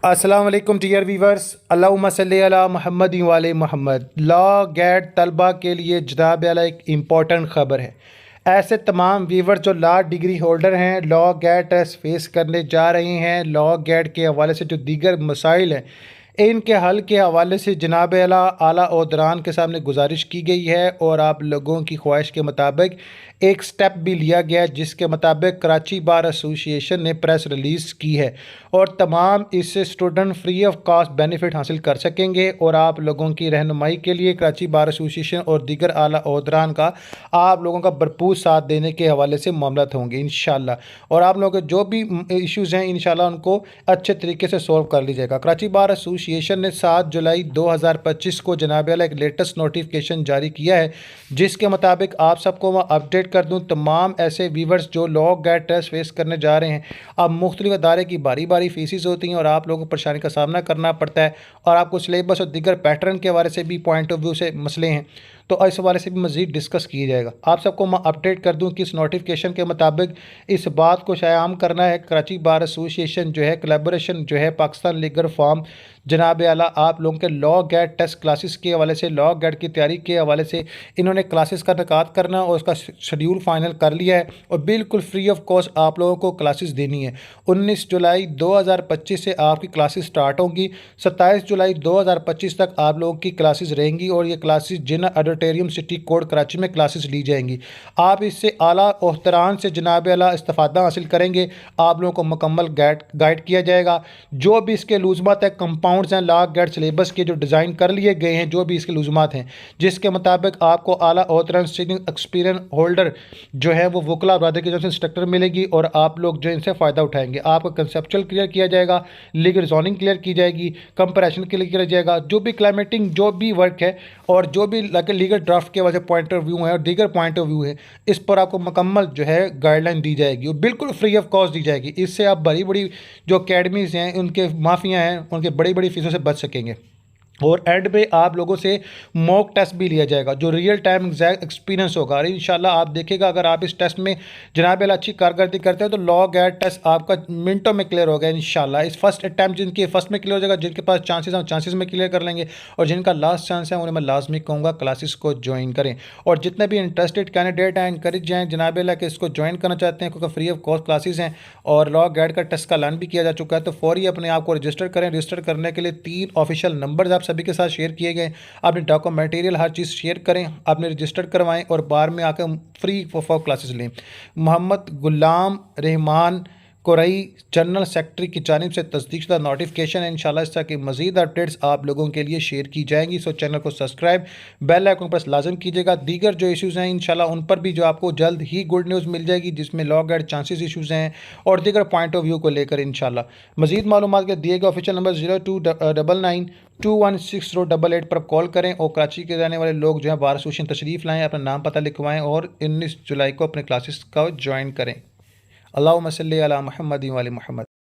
अस्सलाम वालेकुम dear viewers, अल्लाहुम्मा सल्ली अला मुहम्मद वाले मोहम्मद। लॉ गेट तलबा के लिए जनाब आला एक इम्पॉर्टेंट ख़बर है। ऐसे तमाम वीवर जो लॉ डिग्री होल्डर हैं, लॉ गेट टेस्ट फेस करने जा रहे हैं, लॉ गेट के हवाले से जो दीगर मसाइल हैं इनके हल के हवाले से जनाब आला ओहदेरान के सामने गुजारिश की गई है और आप लोगों की ख्वाहिश के मुताबिक एक स्टेप भी लिया गया, जिसके मुताबिक कराची बार एसोसिएशन ने प्रेस रिलीज़ की है और तमाम इससे student free of cost benefit हासिल कर सकेंगे। और आप लोगों की रहनुमाई के लिए कराची बार एसोसिएशन और दीगर आला ओहदेरान का आप लोगों का भरपूर साथ देने के हवाले से मामला होंगे इंशाल्लाह। और आप लोगों के जो भी इश्यूज़ हैं इंशाल्लाह उनको अच्छे तरीके से सॉल्व कर लीजिएगा। कराची बार एसोसिएशन ने 7 जुलाई 2025 को जनाब आला एक लेटेस्ट नोटिफिकेशन जारी किया है, जिसके मुताबिक आप सबको मैं अपडेट कर दूं, तमाम ऐसे वीवर्स जो लॉ गेट टेस्ट फेस करने जा रहे हैं, अब मुख्तलिफ अदारे की बारी बारी फीसिस होती हैं और आप लोगों को परेशानी का सामना करना पड़ता है और आपको सिलेबस और दीगर पैटर्न के बारे से भी पॉइंट ऑफ व्यू से मसले हैं, तो इस हवाले से भी मज़ीद डिस्कस किया जाएगा। आप सबको मैं अपडेट कर दूं कि इस नोटिफिकेशन के मुताबिक इस बात को शायाम करना है, कराची बार एसोसिएशन जो है कोलैबोरेशन जो है पाकिस्तान लीगल रिफॉर्म जनाब आला आप लोगों के लॉ गेट टेस्ट क्लासेस के हवाले से, लॉ गेट की तैयारी के हवाले से इन्होंने क्लासेस का इनेकाद करना और उसका शेड्यूल फाइनल कर लिया है और बिल्कुल फ्री ऑफ कॉस्ट आप लोगों को क्लासेस देनी है। 19 जुलाई 2025 से आपकी क्लासेस स्टार्ट होंगी, 27 जुलाई 2025 तक आप लोगों की क्लासेस रहेंगी और ये क्लासेस जिन्ना ऑडिटोरियम सिटी कोड कराची में क्लासेस ली जाएंगी। आप इससे आला ओहतरान से जनाब आला इस्तिफादा हासिल करेंगे, आप लोगों को मुकम्मल गाइड किया जाएगा। जो भी इसके लूज़मात है, कंपाउंड्स हैं, लॉ गेट सिलेबस के जो डिज़ाइन कर लिए गए हैं, जो भी इसके लूज़मात हैं, जिसके मुताबिक आपको आला ओहतरान सीनियर एक्सपीरियंस होल्डर जो है वो वकला ब्रादर की तरफ से इंस्ट्रक्टर मिलेगी और आप लोग जो इनसे फ़ायदा उठाएंगे। आपका कंसेप्चुअल क्लियर किया जाएगा, लीगल जोनिंग क्लियर की जाएगी, कंपैरिजन क्लियर किया जाएगा, जो भी क्लाइमेटिंग जो भी वर्क है और जो भी लीगल ड्राफ्ट के वजह पॉइंट ऑफ व्यू है और दीगर पॉइंट ऑफ व्यू है, इस पर आपको मुकम्मल जो है गाइडलाइन दी जाएगी और बिल्कुल फ्री ऑफ कॉस्ट दी जाएगी। इससे आप बड़ी बड़ी जो अकेडमीज़ हैं, उनके माफिया हैं, उनके बड़ी बड़ी फीसों से बच सकेंगे। और एंड पे आप लोगों से मॉक टेस्ट भी लिया जाएगा जो रियल टाइम एग्जैक्ट एक्सपीरियंस होगा और इंशाल्लाह आप देखेगा अगर आप इस टेस्ट में जनाब अच्छी कारकर्दगी करते हैं तो लॉ गेट टेस्ट आपका मिनटों में क्लियर होगा इंशाल्लाह। इस फर्स्ट अटैम्प्ट जिनके फर्स्ट में क्लियर हो जाएगा, जिनके पास चांसेस हैं चांसेस में क्लियर कर लेंगे और जिनका लास्ट चांस है उन्हें मैं लाजमी कहूँगा क्लासेस को ज्वाइन करें। और जितने भी इंटरेस्टेड कैंडिडेट हैं इनकरेज जाएँ जनाब के इसको ज्वाइन करना चाहते हैं, क्योंकि फ्री ऑफ कॉस्ट क्लासेस हैं और लॉ गेट का टेस्ट का ऐलान भी किया जा चुका है, तो फौरी अपने आप को रजिस्टर करें। रजिस्टर करने के लिए 3 ऑफिशियल नंबर आप सभी के साथ शेयर किए गए, अपने डॉक्यूमेंट मटेरियल हर चीज़ शेयर करें, आपने रजिस्टर करवाएं और बार में आकर फ्री ऑफ क्लासेस लें। मोहम्मद गुलाम रहमान कोरई जनरल सेक्रेटरी की जानिब से तस्दीकशुदा नोटिफिकेशन है। इंशाल्लाह इस तरह की मज़ीद अपडेट्स आप लोगों के लिए शेयर की जाएंगी, सो चैनल को सब्सक्राइब बेल आइकन पर लाजम कीजिएगा। दीगर जो इश्यूज़ हैं इंशाल्लाह उन पर भी जो आपको जल्द ही गुड न्यूज़ मिल जाएगी, जिसमें लॉ गेट चांसेस इश्यूज़ हैं और दीगर पॉइंट ऑफ व्यू को लेकर इंशाल्लाह मज़ीद मालूमात के दिए गए ऑफिशियल नंबर 0299216088 पर कॉल करें और कराची के रहने वाले लोग जो है बार एसोसिएशन तशरीफ़ लाएँ, अपना नाम पता लिखवाएँ और 19 जुलाई को अपने क्लासेस का ज्वाइन करें। अल्लाहुम्मा सल्ली अला मुहम्मद व आले मुहम्मद।